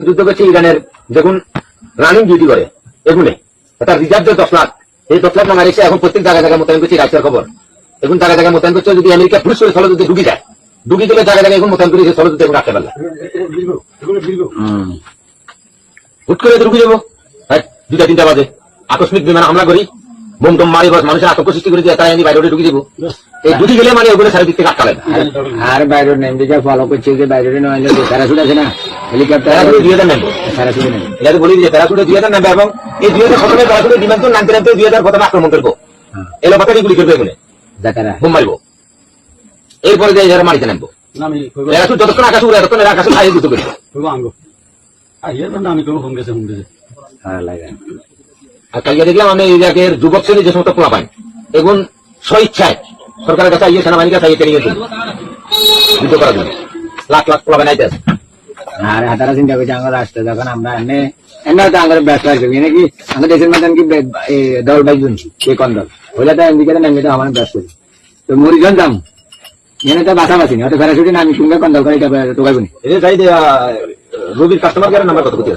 যুদ্ধ করছে ইরানের, দেখুন রানিং ডিউটি করে এগুলো, তার রিজার্ভ 10 লাখ, এই 10 লাখ নামা রেখে এখন প্রত্যেক জায়গায় জায়গায় মোতায়েন করছে। রাশিয়ার খবর এখন জায়গায় জায়গায় মোতায়েন করছে। যদি আমেরিকা পুরুষ করে স্থলযুদ্ধে ঢুকি যায়, ঢুকি গেলে জায়গায় জায়গায় এখন মোতায়েন করেছে স্থলযুদ্ধে এখন রাখতে পারলে হুট করে ঢুকে যাবো 2টা-3টা বাজে, আকস্মিক বিমান হামলা করি, বোম টোম মারি, বস মানুষের আতঙ্ক সৃষ্টি করে দিয়ে তাই আমি বাইরে ঢুকে যাবো। এই ঢুকে গেলে মানে ওগুলো চারিদিক থেকে আটকালেন। আর বাইরে নেমে ফলো করছে যে বাইরে নইলে প্যারাশুট আছে না, হেলিকপ্টার প্যারাশুটে 2000 নামবে, প্যারাশুটে নেই, এটা তো বলি যে প্যারাশুটে 2000 নামবে এবং এই 2000 প্রথমে প্যারাশুটে বিমান তো নামতে নামতে 2000 প্রথমে আক্রমণ করবো, এলো পাতারি গুলি করবে এগুলো, যাতারা বোম মারবো, এরপরে যে যারা মারিতে নামবো। প্যারাশুট যতক্ষণ আকাশে উড়ে ততক্ষণ এরা আকাশে খাইয়ে দিতে করবো। আর কালকে দেখলাম আমি ইরাকের যুবক শ্রেণী যে সমস্ত পোলা পাই এখন স্বইচ্ছায় সরকারের কাছে আইয়ে সেনাবাহিনীর কাছে আইয়ে ট্রেনিং এর জন্য যুদ্ধ করার জন্য লাখ লাখ পোলা বানাইতে আছে। আর হাতারা চিন্তা করছে আমার রাষ্ট্র যখন আমরা এনে তো আমার ব্যস্ত আসবে নাকি আমাদের দেশের মতন কি দল বাইজন কে কোন দল হইলে তো এমনিকে নামি তো আমার ব্যস্ত করি তো মরিজন দাম এনে তো বাসা বাসিনি হয়তো প্যারাশুটে নামি কিংবা কোন দল করে টোকাইবনি। রবির কাস্টমার কেয়ারের নাম্বার কত আছে?